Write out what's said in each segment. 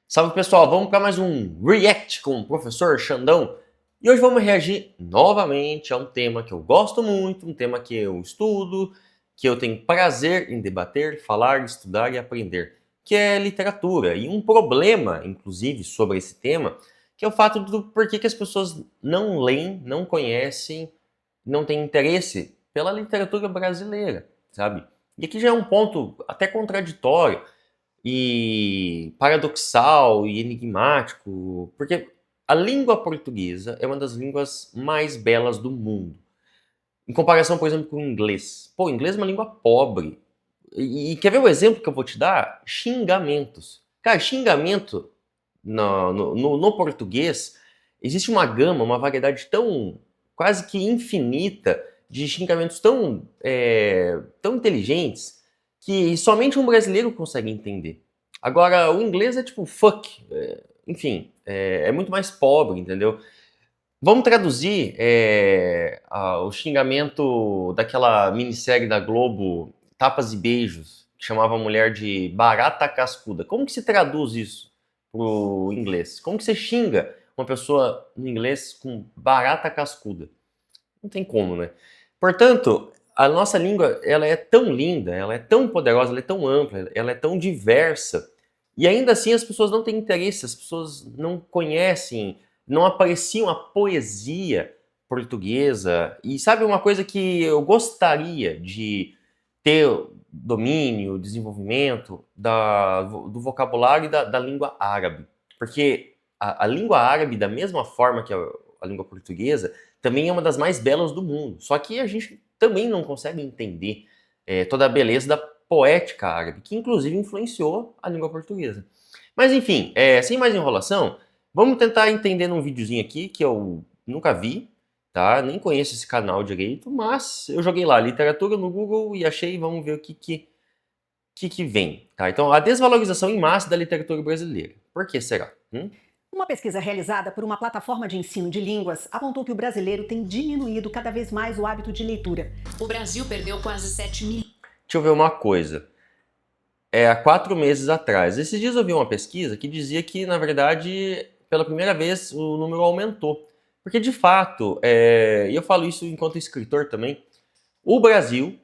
Salve pessoal, vamos para mais um React com o professor Xandão. E hoje vamos reagir novamente a um tema que eu gosto muito, um tema que eu estudo, que eu tenho prazer em debater, falar, estudar e aprender, que é literatura. E um problema, inclusive, sobre esse tema, que é o fato do porquê que as pessoas não leem, não conhecem, não têm interesse pela literatura brasileira, sabe? E aqui já é um ponto até contraditório e paradoxal e enigmático, porque a língua portuguesa é uma das línguas mais belas do mundo. Em comparação, por exemplo, com o inglês. Pô, o inglês é uma língua pobre. E quer ver o exemplo que eu vou te dar? Xingamentos. Cara, xingamento no português, existe uma gama, uma variedade tão quase que infinita de xingamentos tão inteligentes que somente um brasileiro consegue entender. Agora, o inglês é tipo fuck, enfim, é muito mais pobre, entendeu? Vamos traduzir o xingamento daquela minissérie da Globo, Tapas e Beijos, que chamava a mulher de barata cascuda. Como que se traduz isso pro inglês? Como que você xinga uma pessoa no inglês com barata cascuda? Não tem como, né? Portanto, a nossa língua, ela é tão linda, ela é tão poderosa, ela é tão ampla, ela é tão diversa, e ainda assim as pessoas não têm interesse, as pessoas não conhecem, não apreciam a poesia portuguesa. E sabe uma coisa que eu gostaria de ter domínio, desenvolvimento do vocabulário da língua árabe. Porque a língua árabe, da mesma forma que a língua portuguesa, também é uma das mais belas do mundo. Só que a gente também não consegue entender toda a beleza da poética árabe, que inclusive influenciou a língua portuguesa. Mas enfim, sem mais enrolação, vamos tentar entender num videozinho aqui que eu nunca vi, tá? Nem conheço esse canal direito, mas eu joguei lá literatura no Google e achei, vamos ver o que vem, tá? Então, a desvalorização em massa da literatura brasileira. Por que será? Uma pesquisa realizada por uma plataforma de ensino de línguas apontou que o brasileiro tem diminuído cada vez mais o hábito de leitura. O Brasil perdeu quase 7 milhões. Deixa eu ver uma coisa. Há 4 meses atrás. Esses dias eu vi uma pesquisa que dizia que, na verdade, pela primeira vez o número aumentou. Porque, de fato, e eu falo isso enquanto escritor também, o Brasil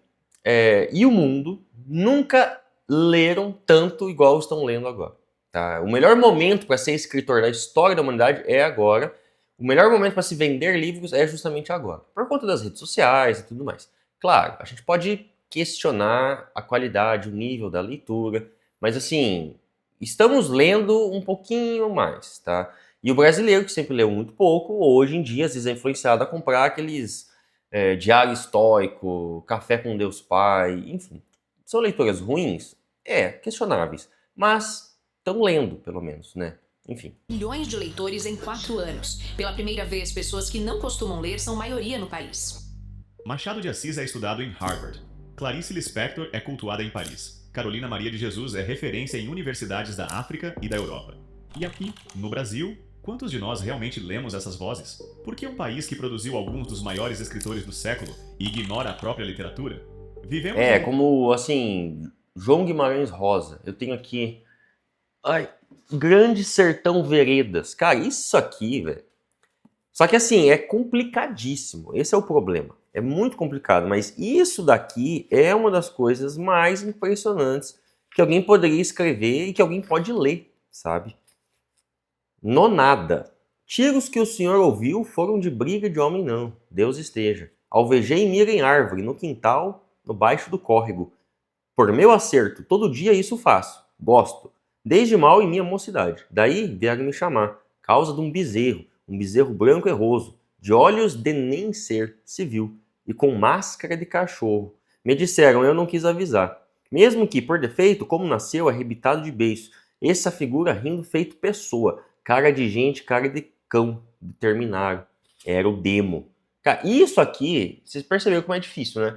e o mundo nunca leram tanto igual estão lendo agora. Tá? O melhor momento para ser escritor da história da humanidade é agora. O melhor momento para se vender livros é justamente agora, por conta das redes sociais e tudo mais. Claro, a gente pode questionar a qualidade, o nível da leitura, mas assim, estamos lendo um pouquinho mais, tá? E o brasileiro, que sempre leu muito pouco, hoje em dia às vezes é influenciado a comprar aqueles Diário Estoico, Café com Deus Pai, enfim. São leituras ruins? Questionáveis. Mas estão lendo, pelo menos, né? Enfim. Milhões de leitores em 4 anos. Pela primeira vez, pessoas que não costumam ler são maioria no país. Machado de Assis é estudado em Harvard. Clarice Lispector é cultuada em Paris. Carolina Maria de Jesus é referência em universidades da África e da Europa. E aqui, no Brasil, quantos de nós realmente lemos essas vozes? Por que um país que produziu alguns dos maiores escritores do século ignora a própria literatura? Vivemos Como, assim, João Guimarães Rosa. Eu tenho aqui... Ai, Grande Sertão Veredas. Cara, isso aqui, velho. Só que assim, é complicadíssimo. Esse é o problema. É muito complicado, mas isso daqui é uma das coisas mais impressionantes que alguém poderia escrever e que alguém pode ler, sabe? Nonada. Tiros que o senhor ouviu foram de briga de homem não. Deus esteja. Alvejei mira em árvore, no quintal, no baixo do córrego. Por meu acerto, todo dia isso faço. Gosto. Desde mal em minha mocidade. Daí vieram me chamar. Causa de um bezerro branco e roso, de olhos de nem ser, se viu, e com máscara de cachorro. Me disseram, eu não quis avisar. Mesmo que, por defeito, como nasceu, arrebitado de beiço, essa figura rindo feito pessoa, cara de gente, cara de cão, determinaram. Era o demo. Cara, isso aqui, vocês perceberam como é difícil, né?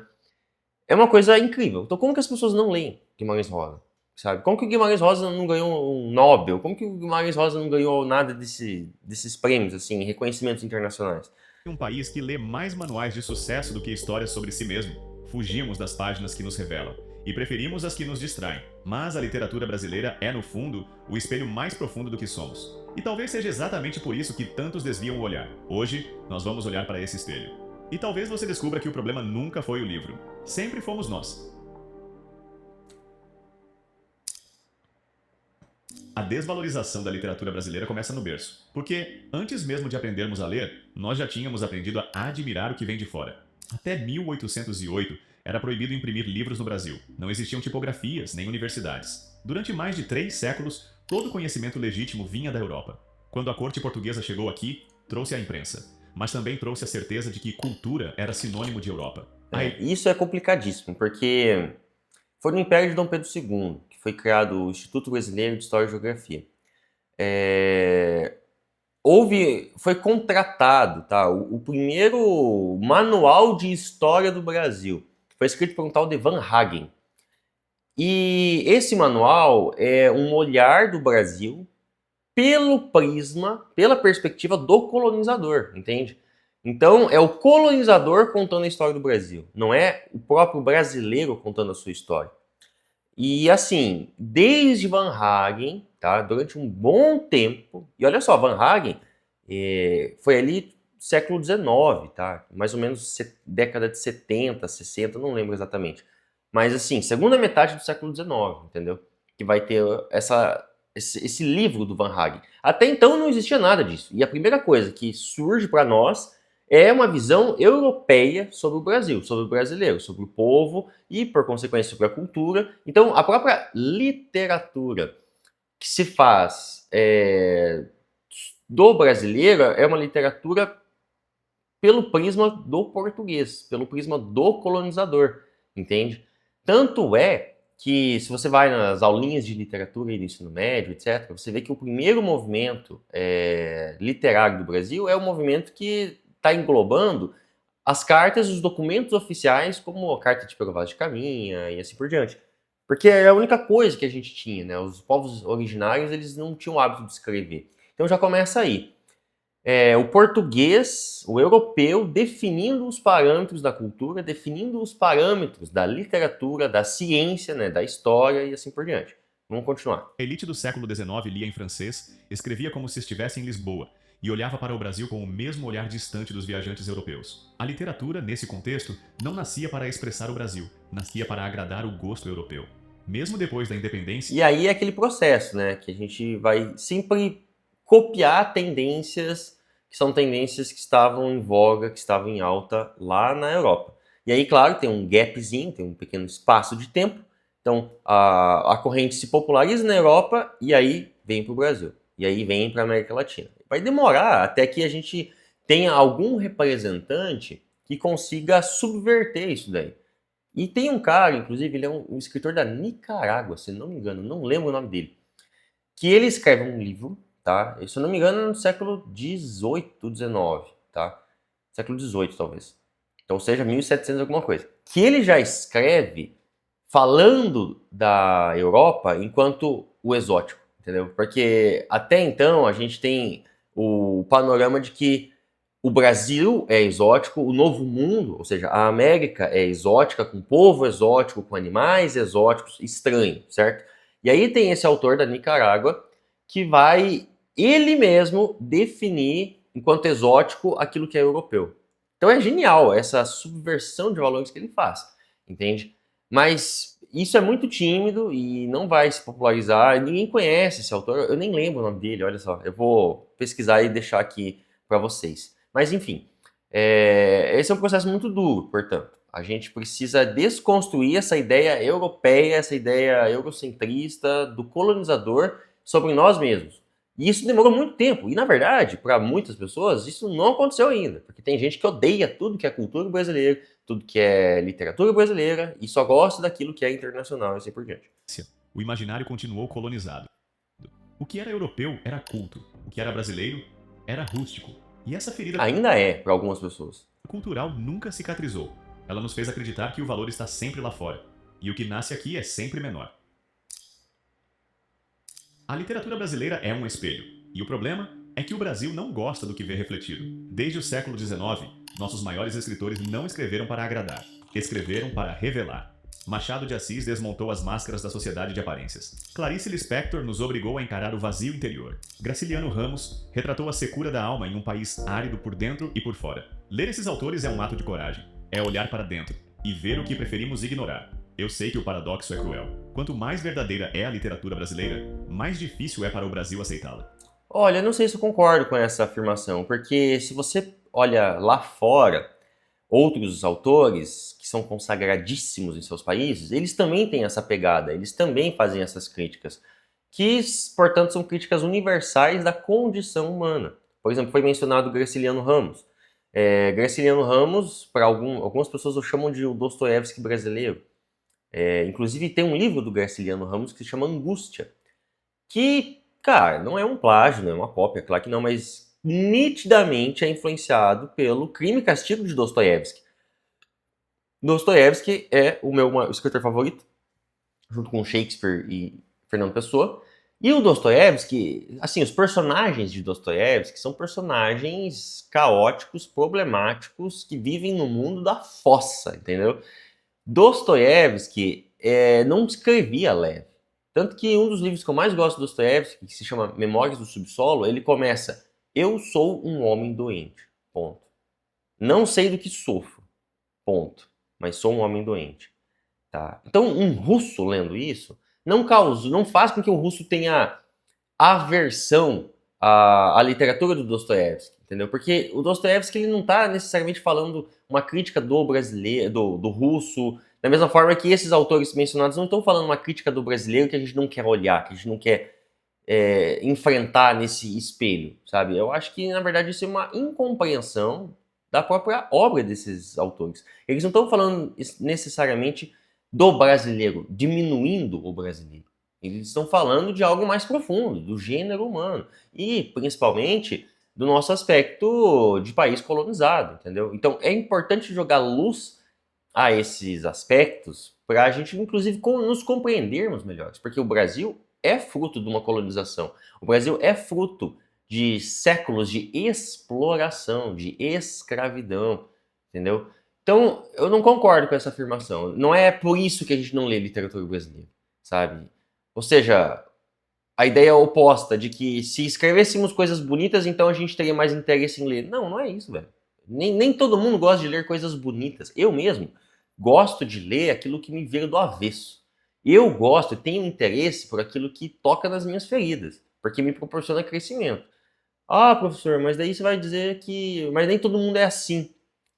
É uma coisa incrível. Então como que as pessoas não leem Guimarães Rosa? Sabe? Como que o Guimarães Rosa não ganhou um Nobel? Como que o Guimarães Rosa não ganhou nada desses prêmios, assim, reconhecimentos internacionais? um país que lê mais manuais de sucesso do que histórias sobre si mesmo. Fugimos das páginas que nos revelam. e preferimos as que nos distraem. Mas a literatura brasileira é, no fundo, o espelho mais profundo do que somos. E talvez seja exatamente por isso que tantos desviam o olhar. Hoje, nós vamos olhar para esse espelho. E talvez você descubra que o problema nunca foi o livro. Sempre fomos nós. A desvalorização da literatura brasileira começa no berço. Porque, antes mesmo de aprendermos a ler, nós já tínhamos aprendido a admirar o que vem de fora. Até 1808, era proibido imprimir livros no Brasil. Não existiam tipografias, nem universidades. Durante mais de 3 séculos, todo conhecimento legítimo vinha da Europa. Quando a corte portuguesa chegou aqui, trouxe a imprensa. Mas também trouxe a certeza de que cultura era sinônimo de Europa. Isso é complicadíssimo, porque foi no Império de Dom Pedro II que foi criado o Instituto Brasileiro de História e Geografia. Foi contratado, tá, o primeiro manual de história do Brasil. Foi escrito por um tal de Van Hagen. E esse manual é um olhar do Brasil pelo prisma, pela perspectiva do colonizador, entende? Então, é o colonizador contando a história do Brasil, não é o próprio brasileiro contando a sua história. E assim, desde Van Hagen, tá, durante um bom tempo, e olha só, Van Hagen foi ali século XIX, tá? Mais ou menos década de 70, 60, não lembro exatamente. Mas assim, segunda metade do século XIX, entendeu? Que vai ter esse livro do Van Hagen. Até então não existia nada disso. E a primeira coisa que surge para nós é uma visão europeia sobre o Brasil, sobre o brasileiro, sobre o povo e, por consequência, sobre a cultura. Então, a própria literatura que se faz do brasileiro é uma literatura pelo prisma do português, pelo prisma do colonizador, entende? Tanto é que, se você vai nas aulinhas de literatura e do ensino médio, etc., você vê que o primeiro movimento literário do Brasil é o movimento que está englobando as cartas e os documentos oficiais, como a Carta de Pero Vaz de Caminha e assim por diante. Porque é a única coisa que a gente tinha, né? Os povos originários, eles não tinham o hábito de escrever. Então já começa aí. O português, o europeu, definindo os parâmetros da cultura, definindo os parâmetros da literatura, da ciência, né, da história e assim por diante. Vamos continuar. A elite do século XIX lia em francês, escrevia como se estivesse em Lisboa e olhava para o Brasil com o mesmo olhar distante dos viajantes europeus. A literatura, nesse contexto, não nascia para expressar o Brasil, nascia para agradar o gosto europeu. Mesmo depois da independência... E aí é aquele processo, né, que a gente vai sempre copiar tendências que são tendências que estavam em voga, que estavam em alta lá na Europa. E aí, claro, tem um gapzinho, tem um pequeno espaço de tempo. Então, a corrente se populariza na Europa e aí vem para o Brasil. E aí vem para a América Latina. Vai demorar até que a gente tenha algum representante que consiga subverter isso daí. E tem um cara, inclusive, ele é um escritor da Nicarágua, se não me engano, não lembro o nome dele, que ele escreve um livro, tá? Se eu não me engano, no século XVIII, XIX, tá? Século XVIII, talvez. Então, seja 1700 alguma coisa. Que ele já escreve falando da Europa enquanto o exótico, entendeu? Porque até então a gente tem o panorama de que o Brasil é exótico, o Novo Mundo, ou seja, a América é exótica, com povo exótico, com animais exóticos, estranho, certo? E aí tem esse autor da Nicarágua que vai ele mesmo definir, enquanto exótico, aquilo que é europeu. Então é genial essa subversão de valores que ele faz, entende? Mas isso é muito tímido e não vai se popularizar, ninguém conhece esse autor, eu nem lembro o nome dele, olha só, eu vou pesquisar e deixar aqui para vocês. Mas enfim, esse é um processo muito duro, portanto. A gente precisa desconstruir essa ideia europeia, essa ideia eurocentrista do colonizador sobre nós mesmos. E isso demorou muito tempo. E, na verdade, para muitas pessoas, isso não aconteceu ainda. Porque tem gente que odeia tudo que é cultura brasileira, tudo que é literatura brasileira, e só gosta daquilo que é internacional e assim por diante. O imaginário continuou colonizado. O que era europeu era culto. O que era brasileiro era rústico. E essa ferida ainda é para algumas pessoas. Cultural nunca cicatrizou. Ela nos fez acreditar que o valor está sempre lá fora. E o que nasce aqui é sempre menor. A literatura brasileira é um espelho. E o problema é que o Brasil não gosta do que vê refletido. Desde o século XIX, nossos maiores escritores não escreveram para agradar. Escreveram para revelar. Machado de Assis desmontou as máscaras da sociedade de aparências. Clarice Lispector nos obrigou a encarar o vazio interior. Graciliano Ramos retratou a secura da alma em um país árido por dentro e por fora. Ler esses autores é um ato de coragem. É olhar para dentro e ver o que preferimos ignorar. Eu sei que o paradoxo é cruel. Quanto mais verdadeira é a literatura brasileira, mais difícil é para o Brasil aceitá-la. Olha, eu não sei se eu concordo com essa afirmação, porque se você olha lá fora, outros autores que são consagradíssimos em seus países, eles também têm essa pegada, eles também fazem essas críticas, que, portanto, são críticas universais da condição humana. Por exemplo, foi mencionado Graciliano Ramos. Graciliano Ramos, para algumas pessoas o chamam de o Dostoiévski brasileiro. Inclusive tem um livro do Graciliano Ramos que se chama Angústia, que, cara, não é um plágio, não é uma cópia, claro que não, mas nitidamente é influenciado pelo Crime e Castigo de Dostoiévski. Dostoiévski é o meu escritor favorito, junto com Shakespeare e Fernando Pessoa. E o Dostoiévski, assim, os personagens de Dostoiévski são personagens caóticos, problemáticos, que vivem no mundo da fossa, entendeu? Dostoiévski não escrevia leve. Tanto que um dos livros que eu mais gosto de Dostoiévski, que se chama Memórias do Subsolo, ele começa: eu sou um homem doente, ponto. Não sei do que sofro, ponto. Mas sou um homem doente. Tá? Então, um russo lendo isso não faz com que o russo tenha aversão à literatura do Dostoiévski, entendeu? Porque o Dostoiévski ele não está necessariamente falando uma crítica do brasileiro, do russo, da mesma forma que esses autores mencionados não estão falando uma crítica do brasileiro que a gente não quer olhar, que a gente não quer enfrentar nesse espelho, sabe? Eu acho que, na verdade, isso é uma incompreensão da própria obra desses autores. Eles não estão falando necessariamente do brasileiro, diminuindo o brasileiro. Eles estão falando de algo mais profundo, do gênero humano. E, principalmente, do nosso aspecto de país colonizado, entendeu? Então, é importante jogar luz a esses aspectos para a gente, inclusive, nos compreendermos melhores. Porque o Brasil é fruto de uma colonização. O Brasil é fruto de séculos de exploração, de escravidão, entendeu? Então, eu não concordo com essa afirmação. Não é por isso que a gente não lê literatura brasileira, sabe? Ou seja, a ideia oposta de que se escrevêssemos coisas bonitas, então a gente teria mais interesse em ler. Não, não é isso, velho. Nem todo mundo gosta de ler coisas bonitas. Eu mesmo gosto de ler aquilo que me vira do avesso. Eu gosto e tenho interesse por aquilo que toca nas minhas feridas, porque me proporciona crescimento. Ah, professor, mas daí você vai dizer que... Mas nem todo mundo é assim.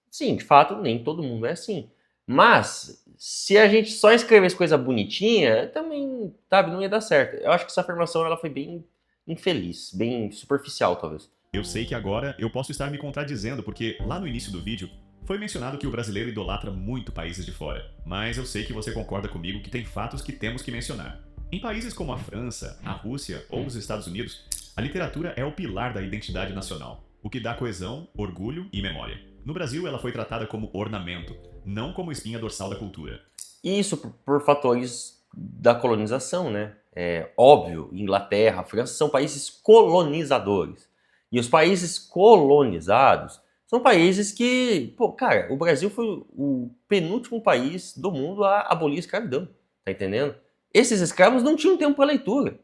Sim, de fato, nem todo mundo é assim. Mas, se a gente só escrevesse coisa bonitinha, também, sabe, não ia dar certo. Eu acho que essa afirmação ela foi bem infeliz, bem superficial, talvez. Eu sei que agora eu posso estar me contradizendo, porque lá no início do vídeo foi mencionado que o brasileiro idolatra muito países de fora. Mas eu sei que você concorda comigo que tem fatos que temos que mencionar. Em países como a França, a Rússia ou os Estados Unidos, a literatura é o pilar da identidade nacional, o que dá coesão, orgulho e memória. No Brasil, ela foi tratada como ornamento, não como espinha dorsal da cultura. Isso por fatores da colonização, né? É óbvio, Inglaterra, França são países colonizadores. E os países colonizados são países que... Pô, cara, o Brasil foi o penúltimo país do mundo a abolir a escravidão, tá entendendo? Esses escravos não tinham tempo para leitura.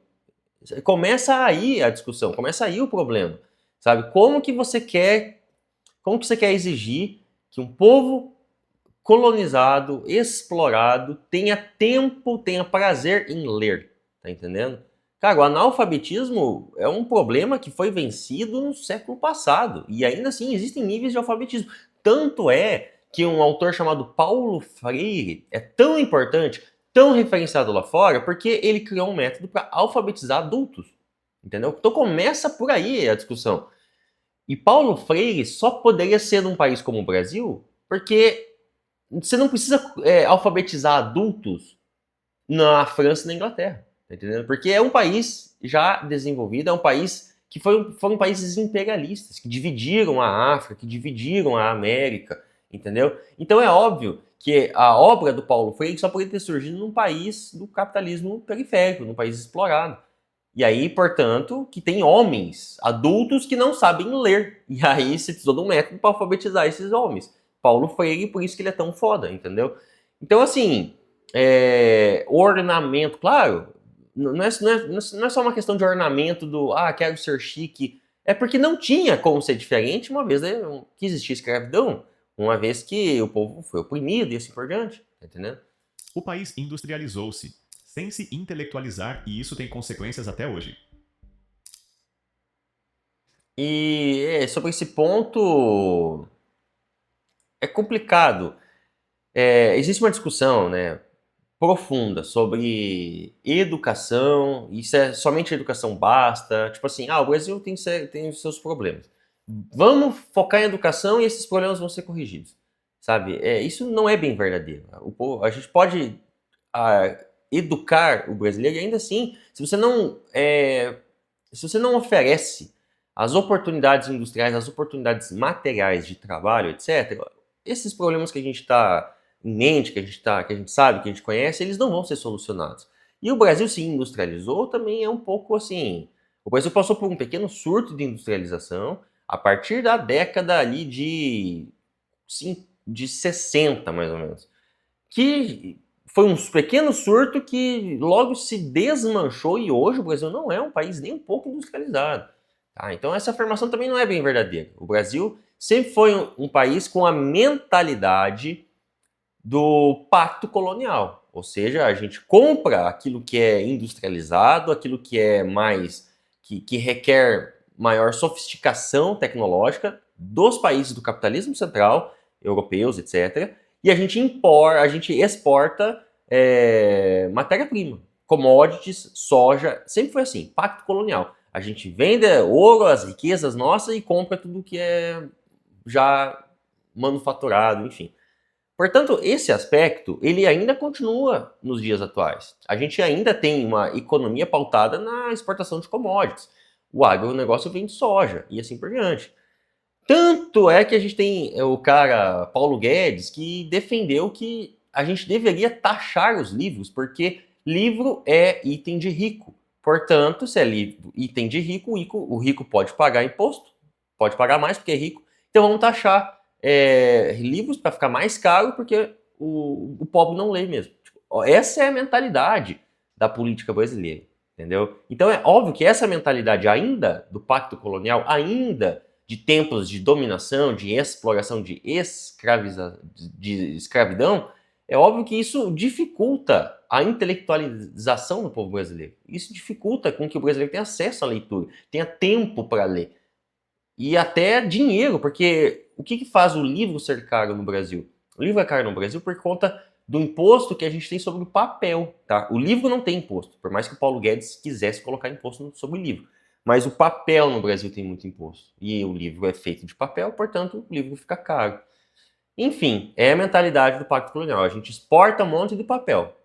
Começa aí a discussão, começa aí o problema, sabe? Como que você quer exigir que um povo colonizado, explorado, tenha tempo, tenha prazer em ler, tá entendendo? Cara, o analfabetismo é um problema que foi vencido no século passado, e ainda assim existem níveis de alfabetismo. Tanto é que um autor chamado Paulo Freire é tão importante, tão referenciado lá fora, porque ele criou um método para alfabetizar adultos, entendeu? Então começa por aí a discussão. E Paulo Freire só poderia ser num país como o Brasil porque você não precisa alfabetizar adultos na França e na Inglaterra, tá entendendo? Porque é um país já desenvolvido, é um país que foram países imperialistas, que dividiram a África, que dividiram a América, entendeu? Então é óbvio que a obra do Paulo Freire só poderia ter surgido num país do capitalismo periférico, num país explorado. E aí, portanto, que tem homens, adultos que não sabem ler. E aí você precisou de um método para alfabetizar esses homens. Paulo Freire, por isso que ele é tão foda, entendeu? Então, assim, ornamento, claro, não é só uma questão de ornamento quero ser chique, é porque não tinha como ser diferente uma vez que existia escravidão, uma vez que o povo foi oprimido e assim por diante, tá entendendo? O país industrializou-se, sem se intelectualizar, e isso tem consequências até hoje. E sobre esse ponto é complicado. Existe uma discussão, né, profunda sobre educação, e se somente a educação basta, tipo assim, o Brasil tem os seus problemas. Vamos focar em educação e esses problemas vão ser corrigidos, sabe? Isso não é bem verdadeiro. A gente pode educar o brasileiro e ainda assim, se você não oferece as oportunidades industriais, as oportunidades materiais de trabalho, etc., esses problemas que a gente está em mente, que a gente sabe, que a gente conhece, eles não vão ser solucionados. E o Brasil se industrializou também é um pouco assim. O Brasil passou por um pequeno surto de industrialização a partir da década ali de 60, mais ou menos. Que foi um pequeno surto que logo se desmanchou e hoje o Brasil não é um país nem um pouco industrializado. Tá? Então essa afirmação também não é bem verdadeira. O Brasil sempre foi um país com a mentalidade do pacto colonial, ou seja, a gente compra aquilo que é industrializado, aquilo que é que requer maior sofisticação tecnológica dos países do capitalismo central, europeus, etc., e a gente exporta matéria-prima, commodities, soja, sempre foi assim, pacto colonial. A gente vende ouro, as riquezas nossas e compra tudo que é já manufaturado, enfim. Portanto, esse aspecto, ele ainda continua nos dias atuais. A gente ainda tem uma economia pautada na exportação de commodities. O agronegócio vem de soja e assim por diante. Tanto é que a gente tem o cara Paulo Guedes que defendeu que a gente deveria taxar os livros, porque livro é item de rico. Portanto, se é item de rico, o rico pode pagar imposto, pode pagar mais porque é rico. Então vamos taxar livros para ficar mais caro porque o pobre não lê mesmo. Essa é a mentalidade da política brasileira, entendeu? Então é óbvio que essa mentalidade ainda do pacto colonial, ainda de tempos de dominação, de exploração, de escravidão, é óbvio que isso dificulta a intelectualização do povo brasileiro. Isso dificulta com que o brasileiro tenha acesso à leitura, tenha tempo para ler. E até dinheiro, porque o que faz o livro ser caro no Brasil? O livro é caro no Brasil por conta do imposto que a gente tem sobre o papel, tá? O livro não tem imposto, por mais que o Paulo Guedes quisesse colocar imposto sobre o livro. Mas o papel no Brasil tem muito imposto. E o livro é feito de papel, portanto, o livro fica caro. Enfim, é a mentalidade do pacto colonial. A gente exporta um monte de papel.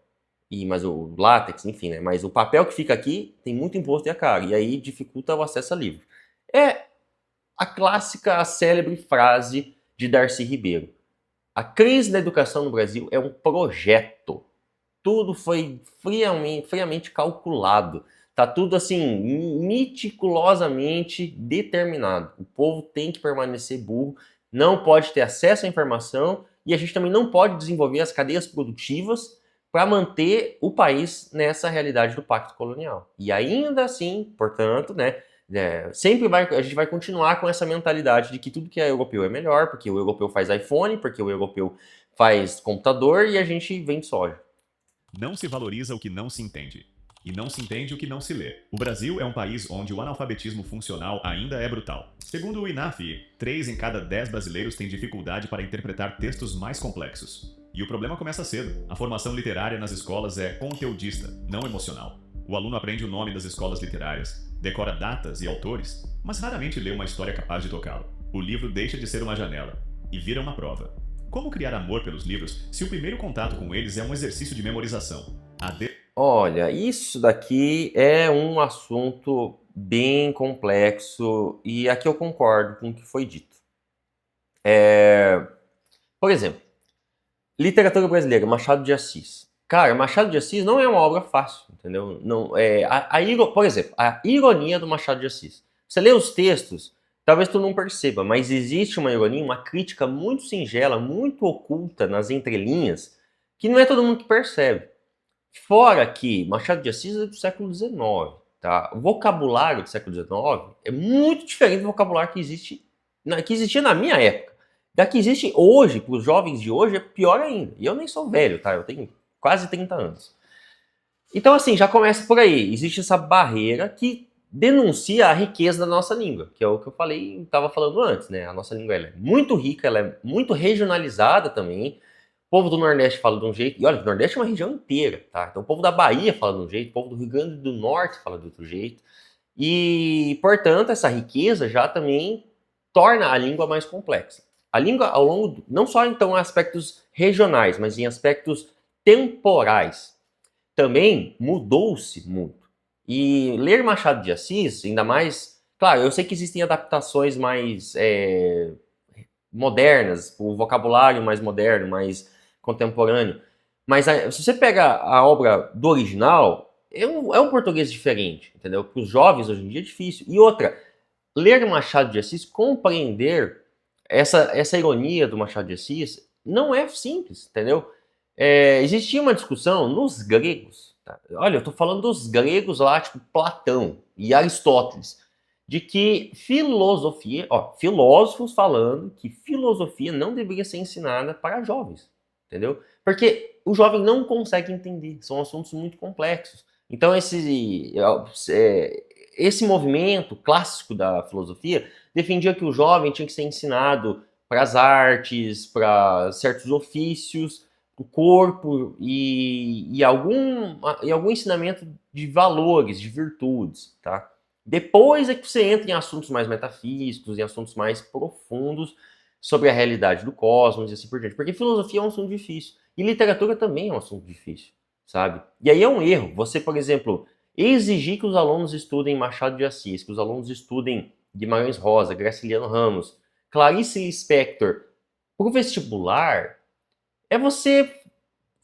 Mas o látex, enfim, né? Mas o papel que fica aqui tem muito imposto e é caro. E aí dificulta o acesso a livro. É a clássica, a célebre frase de Darcy Ribeiro. A crise da educação no Brasil é um projeto. Tudo foi friamente calculado. Tá tudo assim, meticulosamente determinado. O povo tem que permanecer burro, não pode ter acesso à informação e a gente também não pode desenvolver as cadeias produtivas para manter o país nessa realidade do pacto colonial. E ainda assim, portanto, né, a gente vai continuar com essa mentalidade de que tudo que é europeu é melhor, porque o europeu faz iPhone, porque o europeu faz computador e a gente vende soja. Não se valoriza o que não se entende. E não se entende o que não se lê. O Brasil é um país onde o analfabetismo funcional ainda é brutal. Segundo o INAF, 3 em cada 10 brasileiros têm dificuldade para interpretar textos mais complexos. E o problema começa cedo. A formação literária nas escolas é conteudista, não emocional. O aluno aprende o nome das escolas literárias, decora datas e autores, mas raramente lê uma história capaz de tocá-lo. O livro deixa de ser uma janela e vira uma prova. Como criar amor pelos livros se o primeiro contato com eles é um exercício de memorização? Olha, isso daqui é um assunto bem complexo e aqui eu concordo com o que foi dito. Por exemplo, literatura brasileira, Machado de Assis. Cara, Machado de Assis não é uma obra fácil, entendeu? Não, por exemplo, a ironia do Machado de Assis. Você lê os textos, talvez tu não perceba, mas existe uma ironia, uma crítica muito singela, muito oculta nas entrelinhas, que não é todo mundo que percebe. Fora que Machado de Assis é do século XIX, tá? O vocabulário do século XIX é muito diferente do vocabulário que existia na minha época. Da que existe hoje, para os jovens de hoje, é pior ainda. E eu nem sou velho, tá? Eu tenho quase 30 anos. Então, assim, já começa por aí. Existe essa barreira que denuncia a riqueza da nossa língua, que é o que eu falei, estava falando antes, né? A nossa língua ela é muito rica, ela é muito regionalizada também. O povo do Nordeste fala de um jeito, e olha, o Nordeste é uma região inteira, tá? Então o povo da Bahia fala de um jeito, o povo do Rio Grande do Norte fala de outro jeito. E, portanto, essa riqueza já também torna a língua mais complexa. A língua, ao longo, não só então em aspectos regionais, mas em aspectos temporais, também mudou-se muito. E ler Machado de Assis, ainda mais... Claro, eu sei que existem adaptações mais modernas, o vocabulário mais moderno, mais contemporâneo. Mas se você pega a obra do original, é um português diferente, entendeu? Para os jovens hoje em dia é difícil. E outra, ler Machado de Assis, compreender essa ironia do Machado de Assis, não é simples, entendeu? Existia uma discussão nos gregos, tá? Olha, eu estou falando dos gregos lá, tipo Platão e Aristóteles, de que filosofia, filósofos falando que filosofia não deveria ser ensinada para jovens, entendeu? Porque o jovem não consegue entender, são assuntos muito complexos. Então esse movimento clássico da filosofia defendia que o jovem tinha que ser ensinado para as artes, para certos ofícios, o corpo e algum ensinamento de valores, de virtudes, tá? Depois é que você entra em assuntos mais metafísicos, em assuntos mais profundos sobre a realidade do cosmos e assim por diante. Porque filosofia é um assunto difícil. E literatura também é um assunto difícil, sabe? E aí é um erro. Você, por exemplo, exigir que os alunos estudem Machado de Assis, que os alunos estudem Guimarães Rosa, Graciliano Ramos, Clarice Lispector, para o vestibular, é você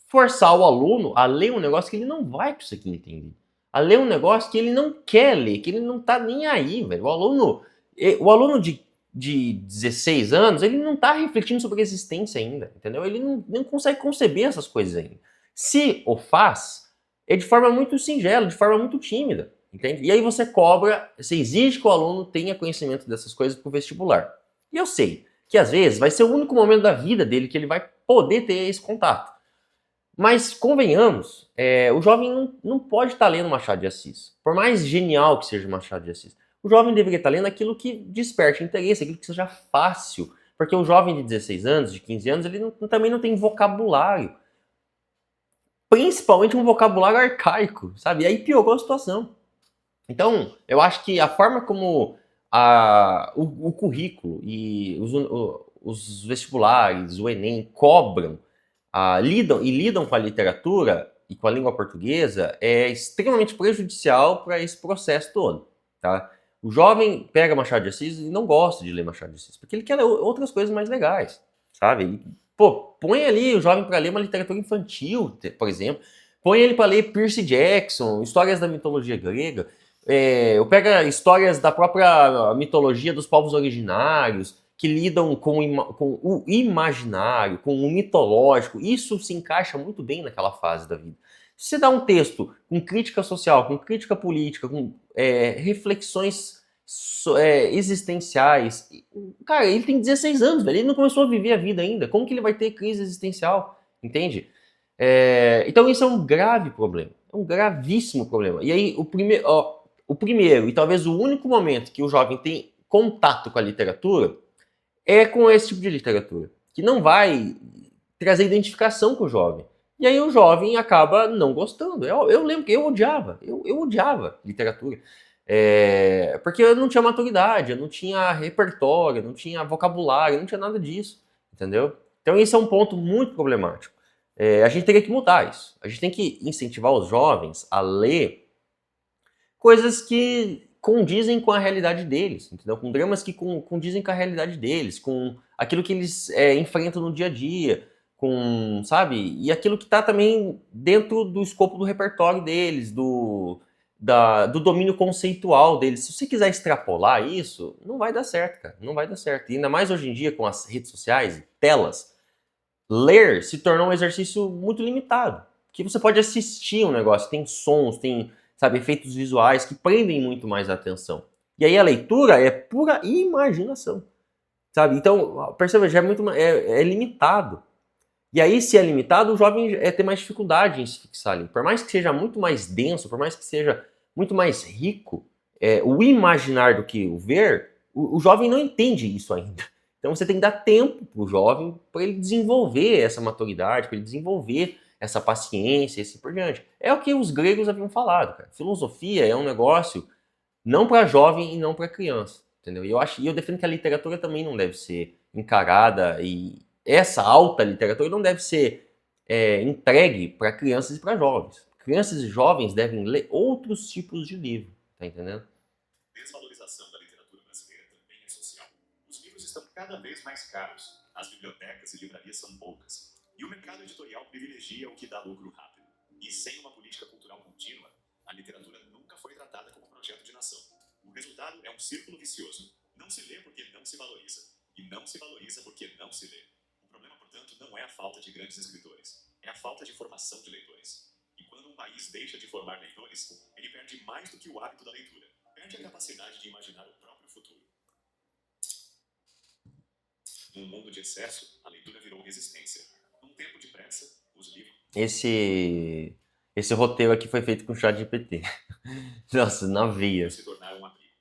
forçar o aluno a ler um negócio que ele não vai conseguir entender. A ler um negócio que ele não quer ler, que ele não tá nem aí, velho. O aluno de 16 anos, ele não tá refletindo sobre a existência ainda, entendeu? Ele não consegue conceber essas coisas ainda. Se o faz, é de forma muito singela, de forma muito tímida, entende? E aí você exige que o aluno tenha conhecimento dessas coisas pro vestibular. E eu sei que às vezes vai ser o único momento da vida dele que ele vai poder ter esse contato. Mas, convenhamos, o jovem não pode estar lendo Machado de Assis. Por mais genial que seja Machado de Assis, o jovem deveria estar lendo aquilo que desperte interesse, aquilo que seja fácil. Porque o jovem de 16 anos, de 15 anos, ele também não tem vocabulário. Principalmente um vocabulário arcaico, sabe? E aí piorou a situação. Então, eu acho que a forma como o currículo e os vestibulares, o Enem, cobram lidam com a literatura e com a língua portuguesa é extremamente prejudicial para esse processo todo, tá? O jovem pega Machado de Assis e não gosta de ler Machado de Assis, porque ele quer ler outras coisas mais legais, sabe? Põe ali o jovem para ler uma literatura infantil, por exemplo, põe ele para ler Percy Jackson, histórias da mitologia grega, eu pego histórias da própria mitologia dos povos originários, que lidam com o imaginário, com o mitológico. Isso se encaixa muito bem naquela fase da vida. Se você dá um texto com crítica social, com crítica política, com reflexões existenciais, cara, ele tem 16 anos, velho, ele não começou a viver a vida ainda. Como que ele vai ter crise existencial? Entende? Então isso é um grave problema, é um gravíssimo problema. E aí o primeiro e talvez o único momento que o jovem tem contato com a literatura é com esse tipo de literatura, que não vai trazer identificação com o jovem. E aí o jovem acaba não gostando. Eu lembro que eu odiava literatura. Porque eu não tinha maturidade, eu não tinha repertório, eu não tinha vocabulário, eu não tinha nada disso, entendeu? Então esse é um ponto muito problemático. A gente teria que mudar isso. A gente tem que incentivar os jovens a ler coisas que condizem com a realidade deles, entendeu? Com dramas que condizem com a realidade deles, com aquilo que eles enfrentam no dia a dia, sabe? E aquilo que está também dentro do escopo do repertório deles, do domínio conceitual deles. Se você quiser extrapolar isso, não vai dar certo, cara. Não vai dar certo. E ainda mais hoje em dia com as redes sociais, telas, ler se tornou um exercício muito limitado. Que você pode assistir um negócio, tem sons, tem, sabe, efeitos visuais que prendem muito mais a atenção. E aí a leitura é pura imaginação, sabe? Então, perceba, já é limitado. E aí, se é limitado, o jovem tem mais dificuldade em se fixar ali. Por mais que seja muito mais denso, por mais que seja muito mais rico, o imaginar do que o ver, o jovem não entende isso ainda. Então você tem que dar tempo para o jovem para ele desenvolver essa maturidade, para ele desenvolver essa paciência e assim por diante. É o que os gregos haviam falado, cara. Filosofia é um negócio não para jovem e não para criança, entendeu? E eu defendo que a literatura também não deve ser encarada, e essa alta literatura não deve ser entregue para crianças e para jovens. Crianças e jovens devem ler outros tipos de livro, tá entendendo? Desvalorização da literatura brasileira também é social. Os livros estão cada vez mais caros, as bibliotecas e livrarias são poucas, e o mercado editorial privilegia o que dá lucro rápido. E sem uma política cultural contínua, a literatura nunca foi tratada como projeto de nação. O resultado é um círculo vicioso. Não se lê porque não se valoriza, e não se valoriza porque não se lê. O problema, portanto, não é a falta de grandes escritores, é a falta de formação de leitores. E quando um país deixa de formar leitores, ele perde mais do que o hábito da leitura. Perde a capacidade de imaginar o próprio futuro. Num mundo de excesso, a leitura virou resistência. Num tempo de pressa, os livros... Esse roteiro aqui foi feito com o ChatGPT. Nossa, na veia. se tornaram um abrigo.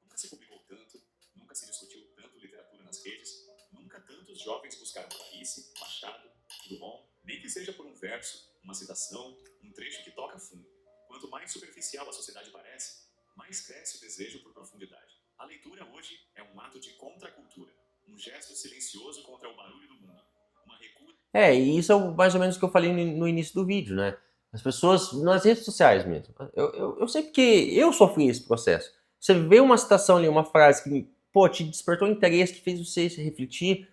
Nunca se publicou tanto, nunca se discutiu tanto literatura nas redes, nunca tantos jovens buscaram Clarice, Machado, Drummond, nem que seja por um verso, uma citação, um trecho que toca fundo. Quanto mais superficial a sociedade parece, mais cresce o desejo por profundidade. A leitura hoje é um ato de contracultura, um gesto silencioso contra o barulho do mundo, uma recusa... E isso é mais ou menos o que eu falei no início do vídeo, né? As pessoas, nas redes sociais mesmo, eu sei porque eu sofri esse processo. Você vê uma citação ali, uma frase que, te despertou interesse, que fez você se refletir,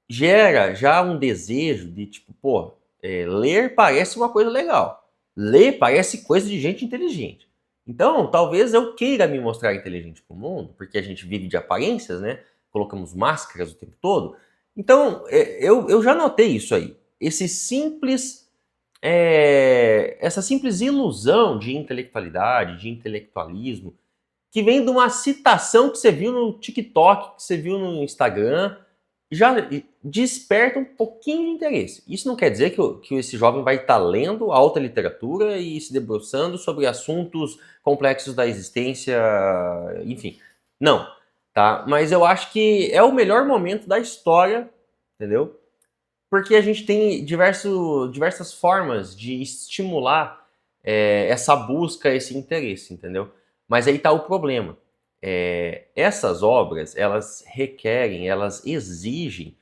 gera já um desejo de, tipo, ler parece uma coisa legal. Ler parece coisa de gente inteligente. Então, talvez eu queira me mostrar inteligente pro mundo, porque a gente vive de aparências, né? Colocamos máscaras o tempo todo. Então, eu já notei isso aí. Essa simples ilusão de intelectualidade, de intelectualismo, que vem de uma citação que você viu no TikTok, que você viu no Instagram, já desperta um pouquinho de interesse. Isso não quer dizer que esse jovem vai estar lendo alta literatura e se debruçando sobre assuntos complexos da existência, enfim. Não, tá? Mas eu acho que é o melhor momento da história, entendeu? Porque a gente tem diversas formas de estimular essa busca, esse interesse, entendeu? Mas aí está o problema. Essas obras, elas exigem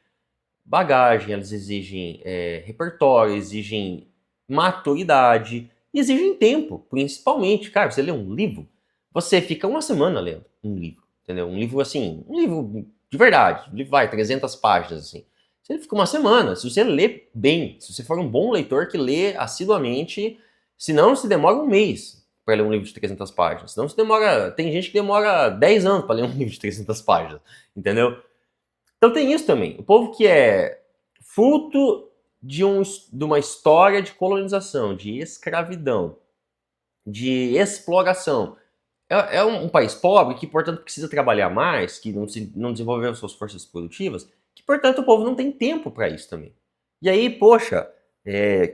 bagagem, elas exigem repertório, exigem maturidade, exigem tempo, principalmente. Cara, você lê um livro, você fica uma semana lendo um livro, entendeu? Um livro assim, um livro de verdade, um livro 300 páginas, assim. Você fica uma semana, se você lê bem, se você for um bom leitor que lê assiduamente, senão se demora um mês para ler um livro de 300 páginas. Senão se demora... Tem gente que demora 10 anos para ler um livro de 300 páginas, entendeu? Então tem isso também. O povo que é fruto de uma história de colonização, de escravidão, de exploração. É um país pobre que, portanto, precisa trabalhar mais, que não desenvolveu suas forças produtivas, que, portanto, o povo não tem tempo para isso também. E aí, poxa,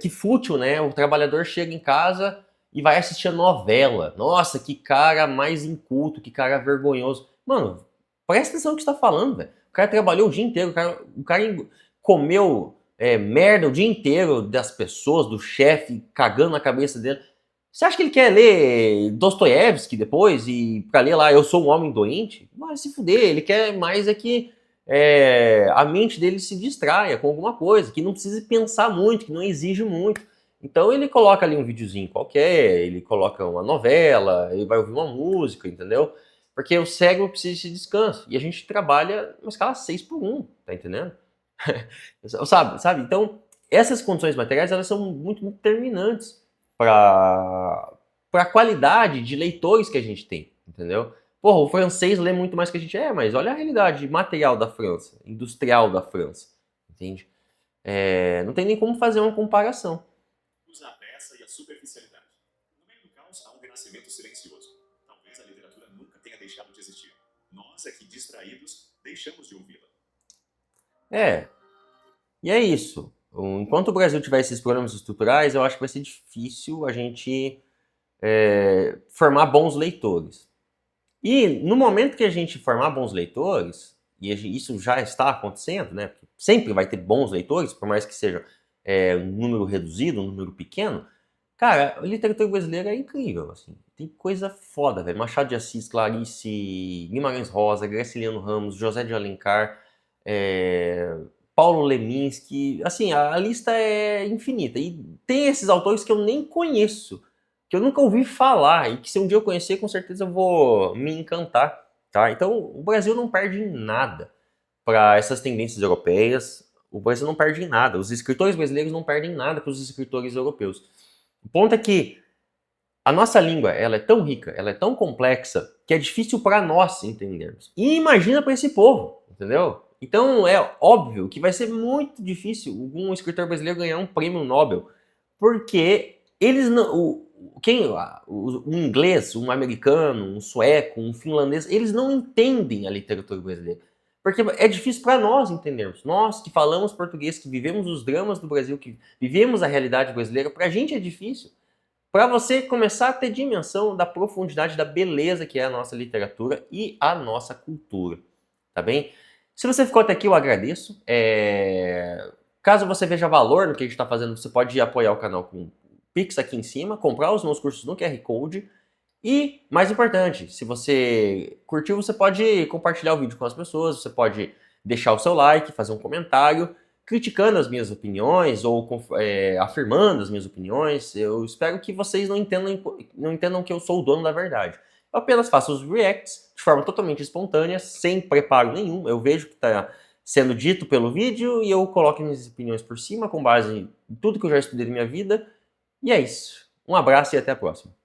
que fútil, né? O trabalhador chega em casa e vai assistir a novela. Nossa, que cara mais inculto, que cara vergonhoso. Mano, presta atenção no que você tá falando, velho. O cara trabalhou o dia inteiro, o cara comeu merda o dia inteiro das pessoas, do chefe, cagando na cabeça dele. Você acha que ele quer ler Dostoiévski depois e pra ler lá Eu Sou um Homem Doente? Vai se fuder, ele quer mais que a mente dele se distraia com alguma coisa, que não precise pensar muito, que não exige muito. Então ele coloca ali um videozinho qualquer, ele coloca uma novela, ele vai ouvir uma música, entendeu? Porque o cérebro precisa de descanso. E a gente trabalha numa escala 6:1, tá entendendo? sabe? Então, essas condições materiais, elas são muito determinantes para a qualidade de leitores que a gente tem, entendeu? Porra, o francês lê muito mais que a gente. Mas olha a realidade material da França, industrial da França, entende? Não tem nem como fazer uma comparação. Usa a pressa e a superficialidade. No meio do caos há um renascimento silencioso. Talvez a literatura nunca tenha deixado de existir. Nós é que, distraídos, deixamos de ouvi-la. E é isso. Enquanto o Brasil tiver esses problemas estruturais, eu acho que vai ser difícil a gente formar bons leitores. E no momento que a gente formar bons leitores, e isso já está acontecendo, né? Porque sempre vai ter bons leitores, por mais que seja um número reduzido, um número pequeno. Cara, a literatura brasileira é incrível, assim. Tem coisa foda, velho. Machado de Assis, Clarice, Guimarães Rosa, Graciliano Ramos, José de Alencar, Paulo Leminski. Assim, a lista é infinita. E tem esses autores que eu nem conheço, que eu nunca ouvi falar, e que se um dia eu conhecer, com certeza eu vou me encantar, tá? Então, o Brasil não perde em nada para essas tendências europeias. O Brasil não perde em nada. Os escritores brasileiros não perdem nada para os escritores europeus. O ponto é que a nossa língua, ela é tão rica, ela é tão complexa, que é difícil para nós entendermos. E imagina para esse povo, entendeu? Então é óbvio que vai ser muito difícil um escritor brasileiro ganhar um prêmio Nobel, porque eles não... um inglês, um americano, um sueco, um finlandês, eles não entendem a literatura brasileira. Porque é difícil para nós entendermos. Nós que falamos português, que vivemos os dramas do Brasil, que vivemos a realidade brasileira, para a gente é difícil. Para você começar a ter dimensão da profundidade, da beleza que é a nossa literatura e a nossa cultura. Tá bem? Se você ficou até aqui, eu agradeço. Caso você veja valor no que a gente está fazendo, você pode apoiar o canal com o Pix aqui em cima, comprar os meus cursos no QR Code. E, mais importante, se você curtiu, você pode compartilhar o vídeo com as pessoas, você pode deixar o seu like, fazer um comentário, criticando as minhas opiniões ou afirmando as minhas opiniões. Eu espero que vocês não entendam que eu sou o dono da verdade. Eu apenas faço os reacts de forma totalmente espontânea, sem preparo nenhum. Eu vejo o que está sendo dito pelo vídeo e eu coloco minhas opiniões por cima, com base em tudo que eu já estudei na minha vida. E é isso. Um abraço e até a próxima.